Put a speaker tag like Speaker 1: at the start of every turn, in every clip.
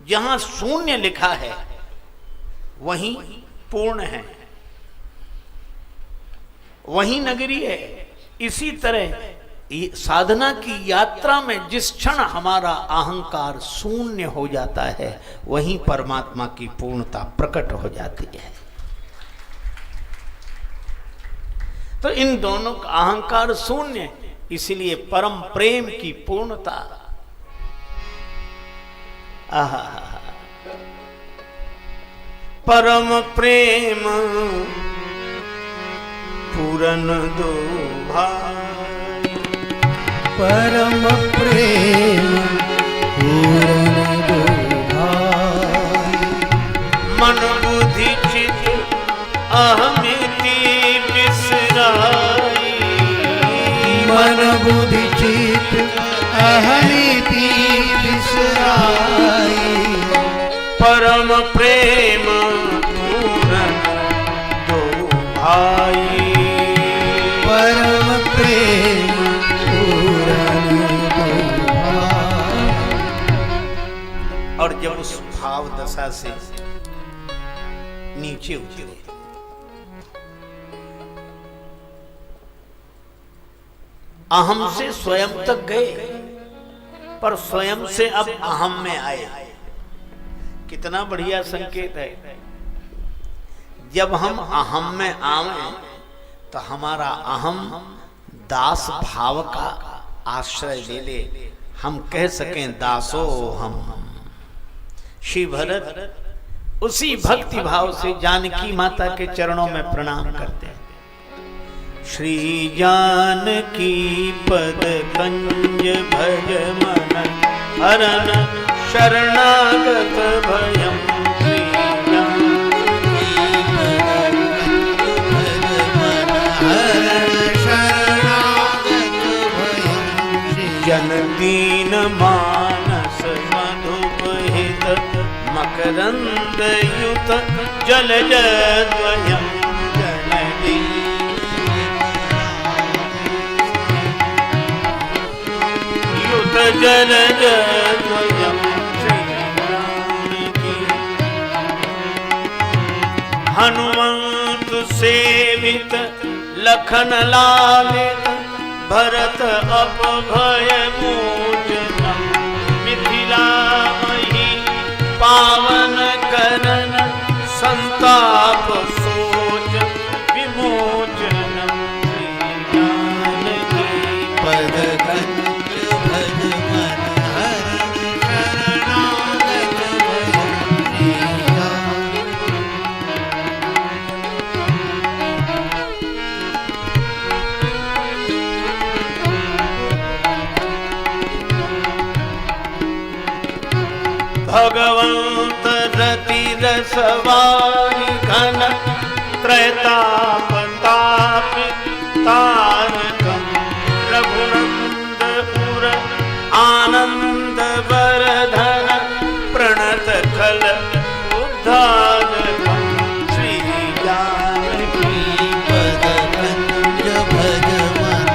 Speaker 1: जहां शून्य लिखा है वहीं पूर्ण है, वहीं नगरी है। इसी तरह साधना की यात्रा में जिस क्षण हमारा अहंकार शून्य हो जाता है वहीं परमात्मा की पूर्णता प्रकट हो जाती है। तो इन दोनों का अहंकार शून्य, इसलिए परम प्रेम की पूर्णता। आहा, परम प्रेम पूरन दो भाई,
Speaker 2: परम प्रेम पूरन दो भाई,
Speaker 1: मन बुद्धि चित अहमिति बिसराई,
Speaker 2: मन बुद्धि चित अहमिति बिसराई,
Speaker 1: परम प्रेम पूरन दो भाई,
Speaker 2: परम प्रेम पूरन दो भाई।
Speaker 1: और जब उस भाव दशा से नीचे उतरे, अहम से स्वयं तक गए, पर स्वयं से अब अहम में आए। कितना बढ़िया संकेत है। जब हम अहम में आवे तो हमारा अहम दास भाव का आश्रय ले ले, हम कह सकें दासो हम। श्री भरत उसी भक्ति भाव से जानकी माता के चरणों में प्रणाम करते हैं। श्री जानकी पद कंज भज मन हरन शरणागत भयम, श्री जन दीन मानस मधुपहित मकरंद युत जलज द्वयम् जननी युत जलज द्वयम् श्री हनुमंत सेवित लखन लालित भरत अपभय मोचनम, मिथिला मही पावन करन संताप सोच विमोचनम, श्री जानकी
Speaker 2: पद कंज भज मन हरन शरणागत
Speaker 1: भगवंत रति रसवारी घन त्रैताप ताप तारकम, रघुनंद उर आनंद वरधन प्रणत खल उद्धारकम, श्री जानकी
Speaker 2: पद कंज भज मन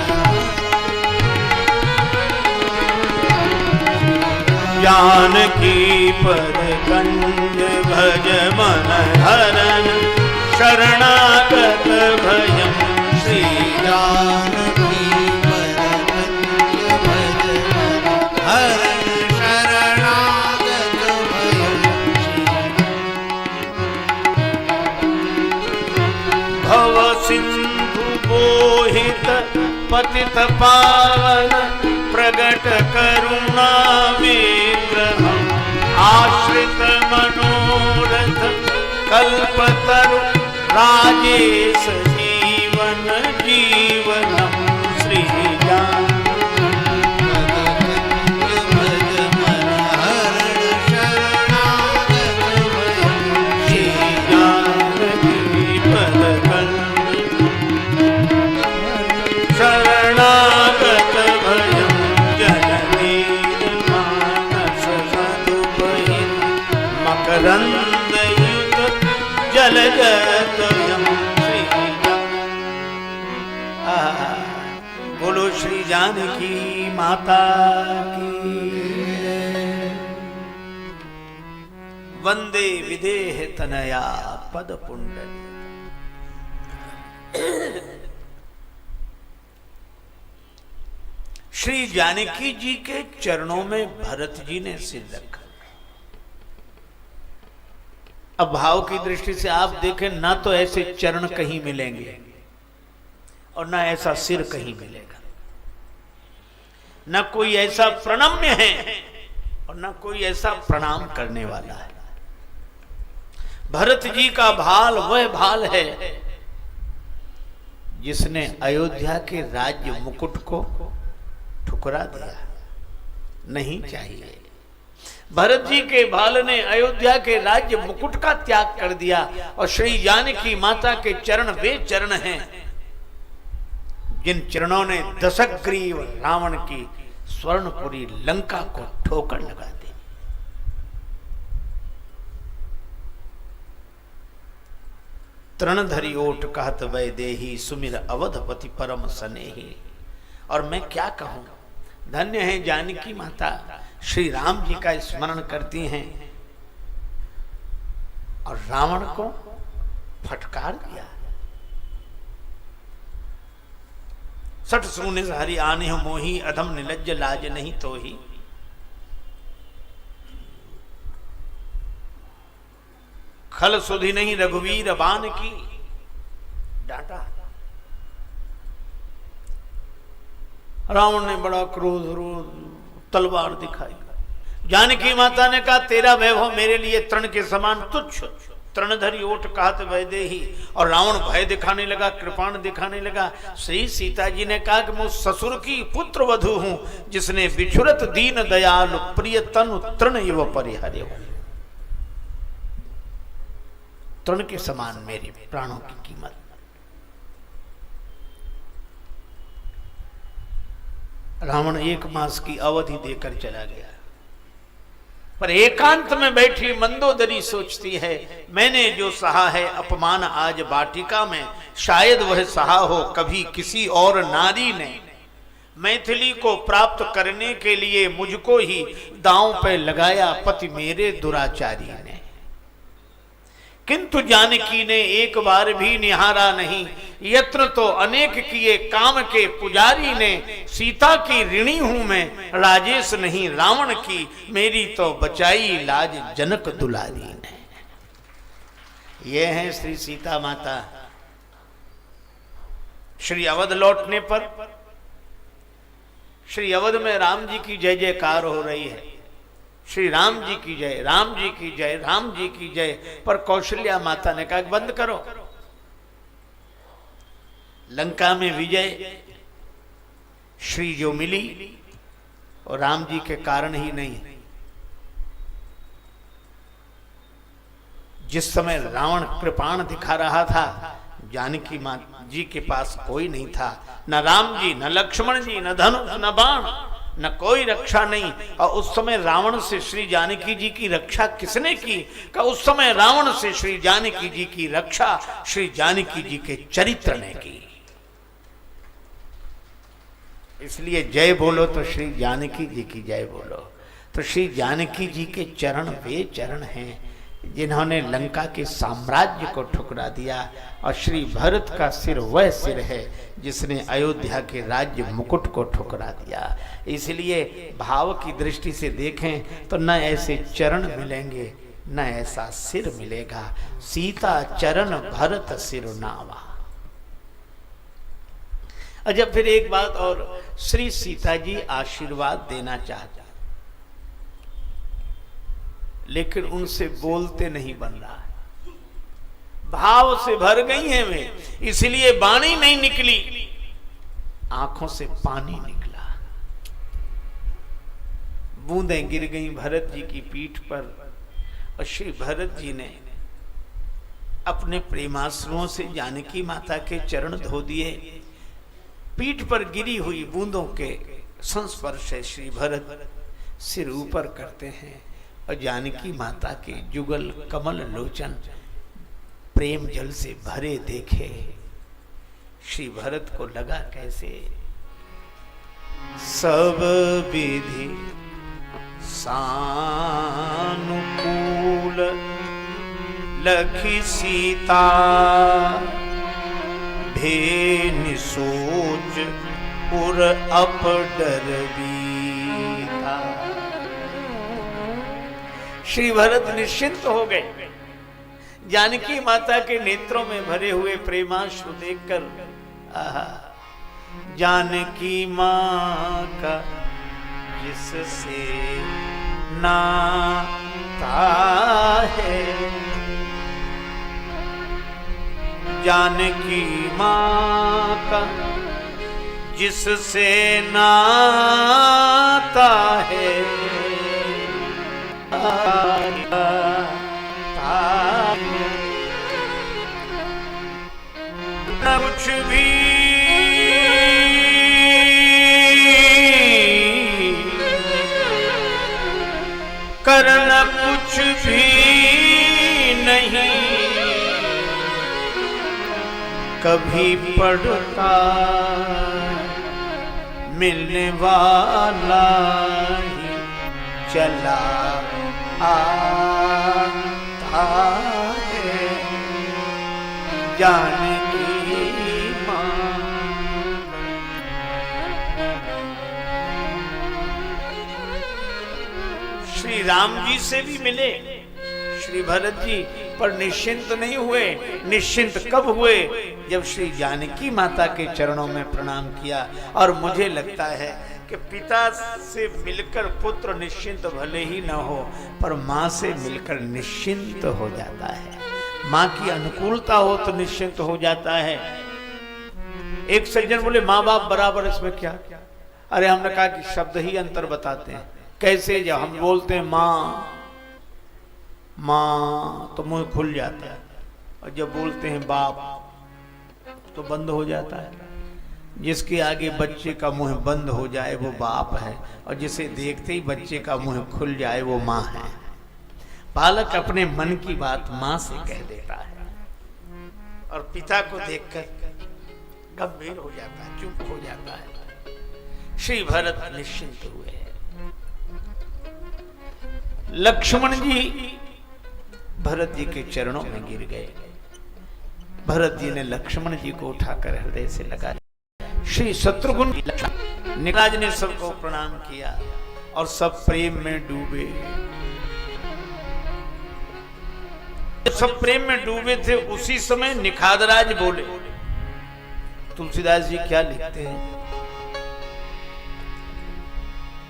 Speaker 1: जानकी पद कंज भज मन हरन शरणागत भयम, श्री
Speaker 2: जानकी पद कंज भज मन हरन शरणागत भयम्,
Speaker 1: भव सिंधु बोहित पतित पावन प्रगट करुणा विग्रहम्, आश्रित मनोरथ कल्पतरु राजेश जीवन जीवनम्, श्री शरणागत भयम् जननी मानस मधुपहित मकरंद युत जलज द्वयम्, श्री बोलो श्री जानकी माता की। वंदे विदेह तनया पद पुंडरी। श्री जानकी जी के चरणों में भरत जी ने सिर रखा। अब भाव की दृष्टि से आप देखें, ना तो ऐसे चरण कहीं मिलेंगे और ना ऐसा सिर कहीं मिलेगा, ना कोई ऐसा प्रणम्य है और ना कोई ऐसा प्रणाम करने वाला है। भरत जी का भाल वह भाल है जिसने अयोध्या के राज्य मुकुट को ठुकरा दिया। नहीं चाहिए। भरत जी के भाल ने अयोध्या के राज्य मुकुट का त्याग कर दिया और श्री जानकी माता के चरण वे चरण हैं जिन चरणों ने दशग्रीव रावण की स्वर्णपुरी लंका को ठोकर लगा दी। तृणधरी ओट कहत वैदेही सुमिर अवधपति परम सनेही। और मैं क्या कहूं, धन्य है जानकी माता, श्री राम जी का स्मरण करती हैं और रावण को फटकार दिया। सठ सूने हरि आने हो मोही, अधम निलज्ज लाज नहीं तो ही। खल सुधि नहीं रघुवीर बान की, डांटा। रावण ने बड़ा क्रोध तलवार दिखाई। जानकी माता ने कहा, तेरा वैभव मेरे लिए तृण के समान तुच्छ। तृणधरी ओट कहत वैदेही। और रावण भय दिखाने लगा, कृपाण दिखाने लगा। श्री सीता जी ने कहा कि मैं ससुर की पुत्र वधू हूं जिसने बिछुरत दीन दयालु प्रिय तनु तृण इव परिहरे हो। तृण के समान मेरे प्राणों की कीमत। रावण 1 मास की अवधि देकर चला गया, पर एकांत में बैठी मंदोदरी सोचती है, मैंने जो सहा है अपमान आज वाटिका में, शायद वह सहा हो कभी किसी और नारी ने। मैथिली को प्राप्त करने के लिए मुझको ही दांव पे लगाया पति मेरे दुराचारी ने। किंतु जानकी ने एक बार भी निहारा नहीं। यत्न तो अनेक किए काम के पुजारी ने। सीता की ऋणी हूं मैं, राजेश नहीं रावण की, मेरी तो बचाई लाज जनक दुलारी ने। ये है श्री सीता माता। श्री अवध लौटने पर श्री अवध में राम जी की जय जयकार हो रही है। श्री राम जी की जय, राम जी की जय, राम जी की जय। पर कौशल्या माता ने कहा बंद करो। लंका में विजय श्री जो मिली और राम जी के कारण ही नहीं। जिस समय रावण कृपाण दिखा रहा था, जानकी मां जी के पास कोई नहीं था, न राम जी, न लक्ष्मण जी, न धनुष, न बाण, न कोई रक्षा नहीं। और उस समय रावण से श्री जानकी जी की रक्षा किसने की? का उस समय रावण से श्री जानकी जी की रक्षा श्री जानकी जी के चरित्र ने की। इसलिए जय बोलो तो श्री जानकी जी की जय बोलो। तो श्री जानकी जी के चरण वे चरण हैं जिन्होंने लंका के साम्राज्य को ठुकरा दिया, और श्री भरत का सिर वह सिर है जिसने अयोध्या के राज्य मुकुट को ठुकरा दिया। इसलिए भाव की दृष्टि से देखें तो न ऐसे चरण मिलेंगे न ऐसा सिर मिलेगा। सीता चरण भरत सिर नावा। अच्छा, फिर एक बात और, श्री सीता जी आशीर्वाद देना चाहता लेकिन उनसे बोलते नहीं बन रहा है। भाव से भर गई हैं वे, इसलिए वाणी नहीं निकली, आंखों से पानी निकला। बूंदें गिर गईं भरत जी की पीठ पर और श्री भरत जी ने अपने प्रेमाश्रुओं से जानकी माता के चरण धो दिए। पीठ पर गिरी हुई बूंदों के संस्पर्श से श्री भरत सिर ऊपर करते हैं और जानकी माता के जुगल कमल लोचन प्रेम जल से भरे देखे। श्री भरत को लगा कैसे सब विधि सानुकूल लखी सीता भेन सोच उर अप डर बीता। श्री भरत निश्चिंत हो गए। जानकी माता के नेत्रों में भरे हुए प्रेमाश्रु देखकर, आहा, जानकी माँ का जिससे नाता है, जानकी माँ का जिससे नाता है, न कुछ भी करना कुछ भी नहीं कभी पड़ता, मिलने वाला ही चला आता है, जानकी माँ। श्री राम जी से भी मिले श्री भरत जी, पर निश्चिंत नहीं हुए। निश्चिंत कब हुए? जब श्री जानकी माता के चरणों में प्रणाम किया। और मुझे लगता है कि पिता से मिलकर पुत्र निश्चिंत भले ही न हो, पर माँ से मिलकर निश्चिंत हो जाता है। माँ की अनुकूलता हो तो निश्चिंत हो जाता है। एक सज्जन बोले माँ बाप बराबर, इसमें क्या? अरे हमने कहा कि शब्द ही अंतर बताते हैं। कैसे? जब हम बोलते हैं माँ माँ तो मुंह खुल जाता है, और जब बोलते हैं बाप तो बंद हो जाता है। जिसके आगे बच्चे का मुंह बंद हो जाए वो बाप है, और जिसे देखते ही बच्चे का मुंह खुल जाए वो माँ है। बालक अपने मन की बात माँ से कह देता है, और पिता को देखकर गंभीर हो जाता है, चुप हो जाता है। श्री भरत निश्चिंत हुए। लक्ष्मण जी भरत जी के चरणों में गिर गए। भरत जी ने लक्ष्मण जी को उठाकर हृदय से लगा लिया। श्री शत्रुघ्न निराज ने सबको प्रणाम किया और सब प्रेम में डूबे। सब प्रेम में डूबे थे, उसी समय निखादराज बोले। तुलसीदास जी क्या लिखते हैं?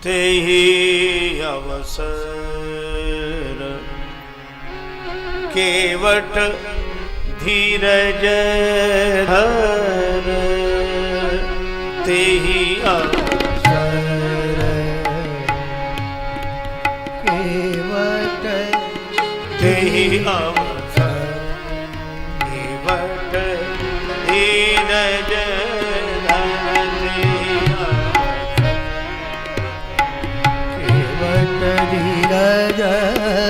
Speaker 1: ते ही अवसर केवट धीरज धर, ते ही अवसर
Speaker 2: केवट
Speaker 1: ते ही अवसर केवट धीरज
Speaker 2: केवट धीरज धर,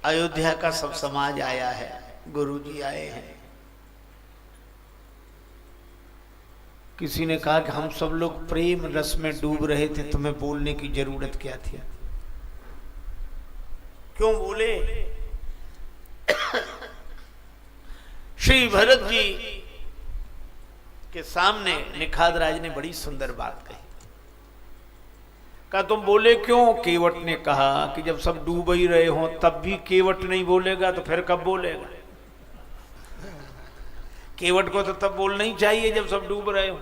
Speaker 1: अयोध्या का सब समाज आया है, गुरुजी आए हैं। किसी ने कहा कि हम सब लोग प्रेम रस में डूब रहे थे, तुम्हें बोलने की जरूरत क्या थी? क्यों बोले? श्री भरत जी के सामने निखादराज ने बड़ी सुंदर बात कही। कहा तुम बोले क्यों? केवट ने कहा कि जब सब डूब ही रहे हो तब भी केवट नहीं बोलेगा तो फिर कब बोलेगा? केवट को तो तब बोलना ही चाहिए जब सब डूब रहे हो।